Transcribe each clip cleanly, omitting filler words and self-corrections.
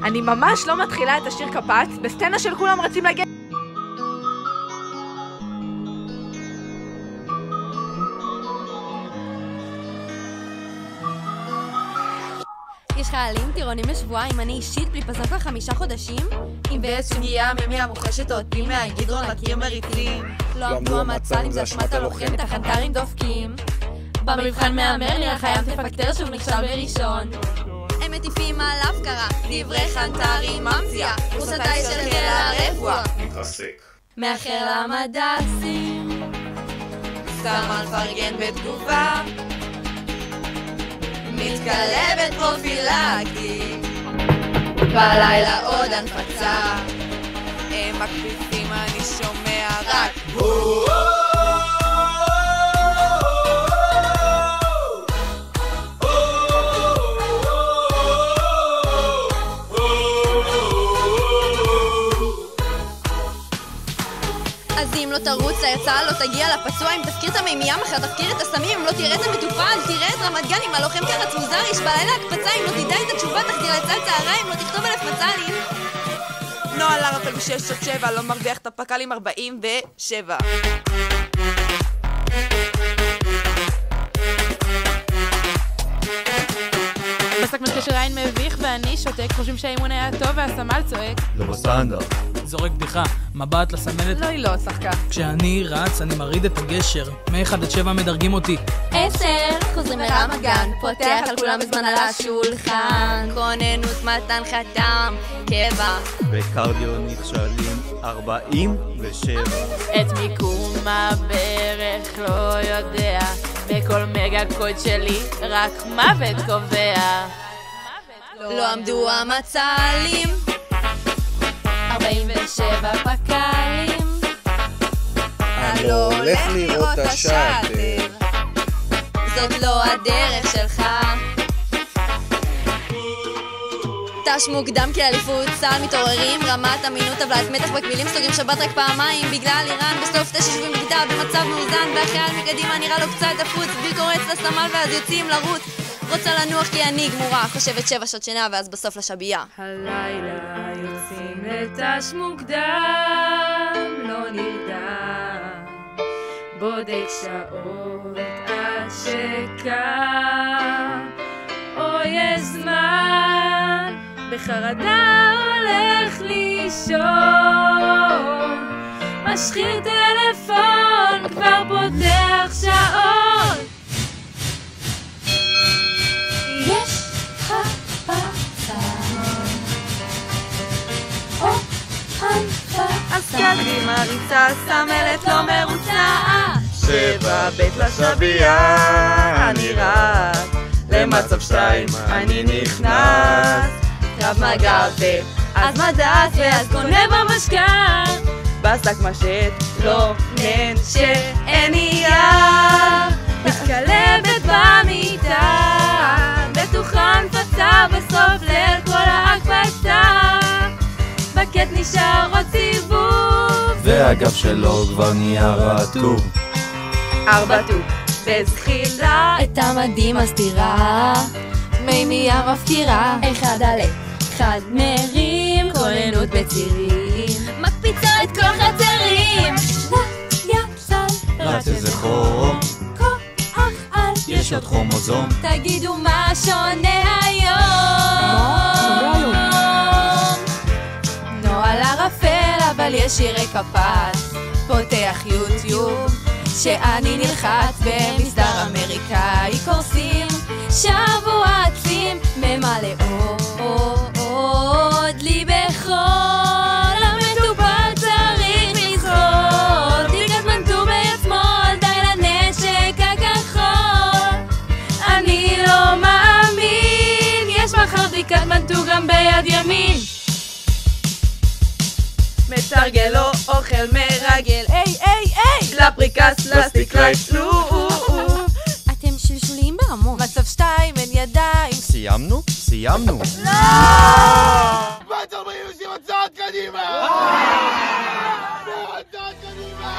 אני ממש לא מתחילה את השיר קפץ בסצנה של כולם רצים להגיע. יש חיילים טירונים לשבועיים, אני אישית בלי פזר כבר 5 חודשים. אם ויש סוגיה ממיה מוחשת אותי מהגדרון לקיר מריצים. לא עמדו המצלים, זה אשמת הלוחם, את החנטרים דופקים. במבחן מהמר נראה חייב תפקטר שוב נכשל בראשון. הם מטיפים עליו קרה, דברי חנטרים ממציאה, פרוסתי של חיל הרפואה מתרסק מאחר למדסים, שם על פרגן בתגובה, מתקלבת פרופילקטי, בלילה עוד הנפצה, הם מקפיצים אני שומע רק אז אם לא תרוץ ליצאה, לא תגיע לפצוע, אם תפקיר את המימייה, מחר תפקיר את הסמים, אם לא תראה את המטופל, תראה את רמת גן, אם הלוחם קרץ מוזר, יש בלילה הקפצה, אם לא תדע את התשובה, תחזיר לצד צהריים, אם לא תכתוב 1000 מצלים. נועה לרפל ב6-7, לא מרוויח את הפקל עם 47. בסק מתקשר עין מביך ואני שותק, חושבים שהאימון היה טוב והסמל צועק. לא בסטנדרט. זורק בדיחה, מבט לסמלת. לא, היא לא צחקה. כשאני רץ, אני מריד את הגשר. מ-1-7 מדרגים אותי. 10, חוזרים לרמת גן, פותח על כולם בזמן על השולחן. כוננות מתן חתם, קבע. בקרדיו נכשלים 47. את מיקום הברך לא יודע, בכל מגה קוד שלי רק מוות קובע. לא עמדו המצלים, 47 פקלים. אני לא הולך לראות השאטר. זאת לא הדרך שלך. תש מוקדם כאליפות, צהל מתעוררים, רמת אמינות טבלת מתח בקבילים, סוגרים שבת רק פעמיים בגלל איראן, בסוף 9 שבועים בכיתה במצב מאוזן, והחייל מקדימה נראה לו קצת דפוץ, בלי קורץ לסמל ואז יוצאים לרוץ. רוצה לנוח כי אני גמורה, חושבת 7 שעות שינה ואז בסוף לשבייה. הלילה יוצאים לתש מוקדם, לא נרדם, בודק שעות עד שקם, אוי יש זמן, בחרדה הולך לישון, משחיר טלפון, כבר פותח שעון. יש הפצה או הנפצה, אז קדימה ריצה, סמלת לא מרוצה, 7 בית לשבייה, אני רץ למצב 2, אני נכנס, קרב מגע ואז מדעת ואז קונה במשקל, בסק משט לא ננשה, אין נייר, מתקלבת במיטה, בטוחה נפצה בסוף ליל כל ההקפצה, בקט נשאר עוד סיבוב, והגב שלו כבר נהיה רטוב. 4 טוב בזחילה, את המדים הסתירה, מימייה מפקירה, 1-1 מרים, כוננות בצירים, מקפיצה את כל חצרים, יצל רץ איזה חום, כוח על, יש עוד כרומוזום. תגידו מה שונה היום. נועה לרפל אבל יש שירי קפץ, פותח יוטיוב שאני נלחץ במסדר אמריקאי, קורסים שבועצים ממלא עוד לי בכל המטופל צריך לזכות, תיקת מנטור ביד שמאל, די לנשק הכחול, אני לא מאמין, יש מחר בדיקת מנטור גם ביד ימין, מתרגל לא אוכל מרגל, לפריקס פלסטיק לייצלו, אתם שלשולים ברמות, מצב 2 אין ידיים, סיימנו? סיימנו. לא! בית 47 צעד קדימה! צעד קדימה!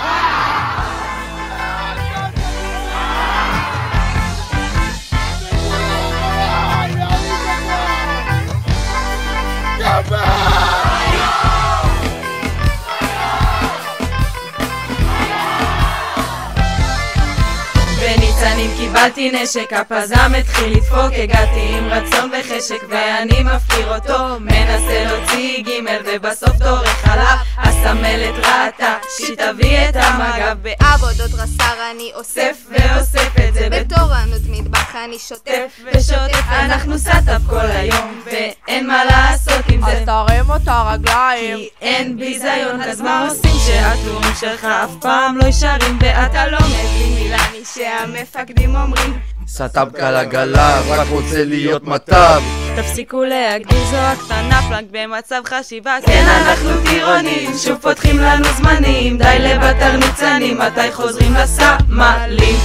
קיבלתי נשק, הפזם התחיל לדפוק, הגעתי עם רצון וחשק ואני מפקיר אותו, מנסה להוציא גימל ובסוף דורך עליו, הסמלת ראתה שתביא את המגב, בעבודות רס"ר אני אוסף ואוסף את זה בתורנות מטבח אני שוטף ושוטף, אנחנו סטאפ כל היום ואין מה לעשות עם זה, אז תרים את הרגליים כי אין ביזיון, אז מה עושים שהטורים שלך אף פעם לא ישרים ואתה לא מבין מילה שהמפקדים אומרים סטאפ קל הגלה, רק רוצה להיות מטב. תפסיקו להגדיל, זו הקטנה פלנק במצב חשיבה, כן אנחנו טירונים, שוב פותחים לנו זמנים, די לבטר ניצנים, מתי חוזרים לסמלים?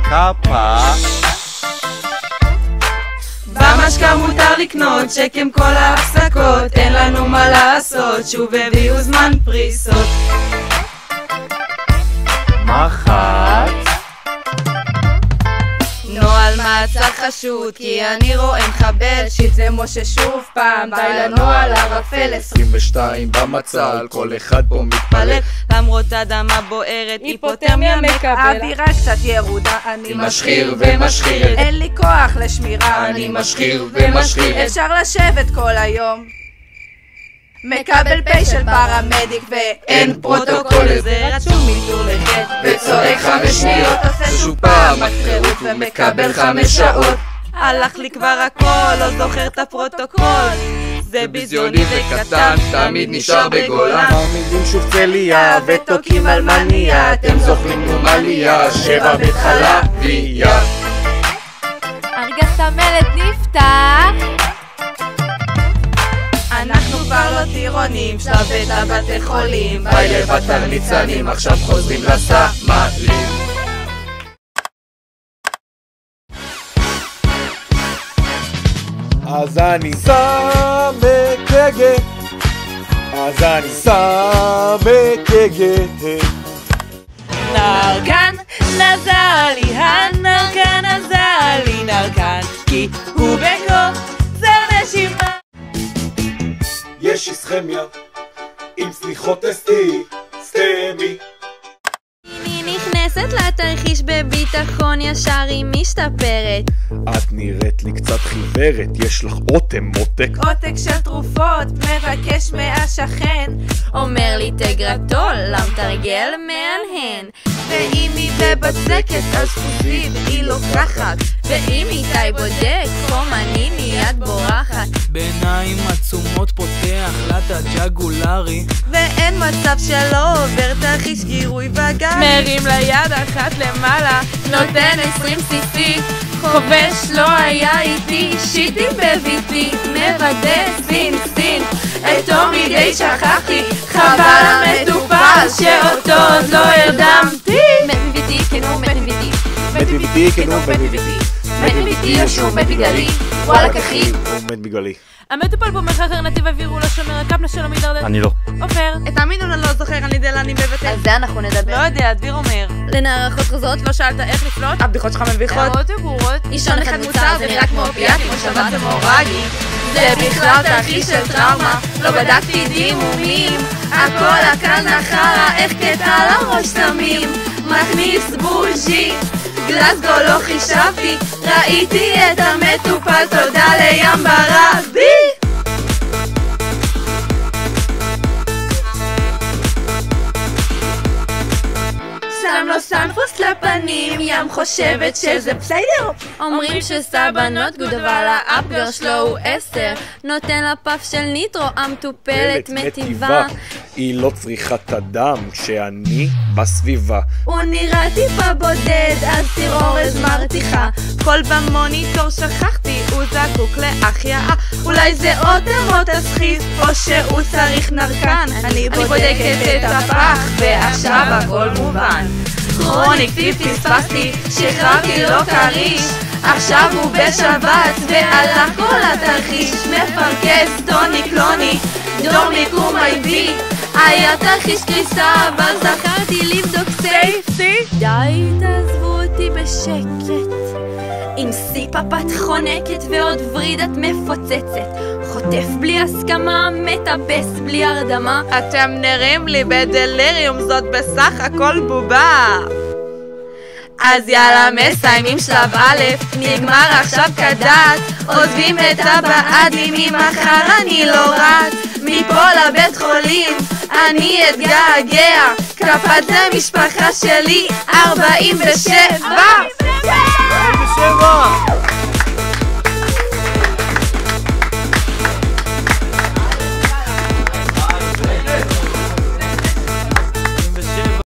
קפה במשקה מותר לקנות, שקם כל ההפסקות, אין לנו מה לעשות, שוב הביאו זמן פריסות. מחט נועל מעצר חשוד, כי אני רואה מחבל, שיט זה משה שוב פעם, די לנועל ערפל 22 במצל, כל אחד פה מתפלק, למרות אדמה בוערת, היפותרמיה מקבל, אווירה קצת ירודה, אני משחיר ומשחיר, אין לי כוח לשמירה, אני משחיר ומשחיר, אפשר לשבת כל היום, מקבל פי של פרמדיק ואין פרוטוקול, זה רשום מיטור לחטא וצועק 5 שניות, זה שוב פעם מחתרות ומקבל 5 שעות. הלך לי כבר הכל, לא זוכר את הפרוטוקול, זה ביזיוני וקטן, תמיד נשאר בגולן, מעמידים שוב צליה ותוקים על מניה, אתם זוכרים נומליה, 7 בית חלביה. ארגז המלט נפתח, אנחנו כבר לא טירונים, שבת לבתי חולים, ביי לבטר ניצנים, עכשיו חוזרים לסמלים. אז אני שם בקגה, אז אני שם בקגה. נרקן נזר לי, הנרקן נזר לי, נרקן כי הוא בכוח זר נשימה. יש איסכמיה עם סליחות אסתי סטמי. אני נכנסת לתרחיש בביטחון, ישר היא משתפרת. את נראית לי קצת חיוורת, יש לך אוטם מותק. עותק של תרופות, מבקש מהשכן, אומר לי תגרטול, למתרגל מהנהן. ואם היא בבצקת אז פוזיב היא לוקחת, ואם איתי בודק, חום אני מיד בורחת. בעיניים עצומות פותח לת הג'גולרי, ואין מצב שלא עובר תרחיש גירוי וגם מרים ליד אחת למעלה, נותן 20 cc, חובש לא היה איתי, שיטים בביתי, מוודא סין, את תומי די שכחתי, חבל המטופל שאותו עוד לא הרדמתי. מת מביתי, כן הוא מת מביתי, מת מביתי, כן הוא מת מביתי, מת מביתי או שהוא מת בגללי, וואלה כחי. הוא מת בגללי. המטופל פה מחקר נתיב אוויר לשומר, הקפנה שלו מידרדר. אני לא. עופר. תאמינו אני לא זוכר, אני דלני מבטל. על זה אנחנו נדבר. לא יודע, דביר אומר. לנער אחות חוזרות, לא שאלת איך לפלוט? הבדיחות שלך מביכות. הערות וגורות. אישון אחד מוצר, זה נראה כמו אופיאטים או שבת המורגי. זה בכלל תרחיש של טראומה, לא בדקתי דימומים, הכל הקל נחרה, איך קטע לראש שמים, מכניס בוז'י, גלסגו לא חישבתי, ראיתי את המטופל, תודה לים ברבי. שם לו סנפוס לפנים, ים חושבת שזה בסדר. אומרים שסבנות גוד אבל האפגר שלו הוא 10, נותן לה פף של ניטרו, המטופלת מטיבה. היא לא צריכה את הדם כשאני בסביבה. הוא נראה טיפה בודד, אז תראו אורז מרתיחה, קול במוניטור שכחתי, הוא זקוק להחייאה, אולי זה אוטם או תסחיף, או שהוא צריך נרקן, אני בודקת את הפח, ועכשיו הכל מובן. כרוניק טיפ פספסתי, שחררתי לו קריש, עכשיו הוא בשבת, והלך כל התרחיש, מפרכס טוני קלוני, דורמיק ומייבי, היה תרחיש קריסה, אבל זכרתי לבדוק סייפטי. די, תעזבו אותי בשקט, עם סיפפת חונקת ועוד ורידת מפוצצת, חוטף בלי הסכמה, מטבס בלי הרדמה. אתם נראים לי בדלריום, זאת בסך הכל בובה. אז יאללה מסיימים שלב א', נגמר עכשיו כדת, עוזבים את הבעדים, ממחר אני לא רץ, מפה לבית חולים, אני אתגעגע, קפץ למשפחה שלי, 47!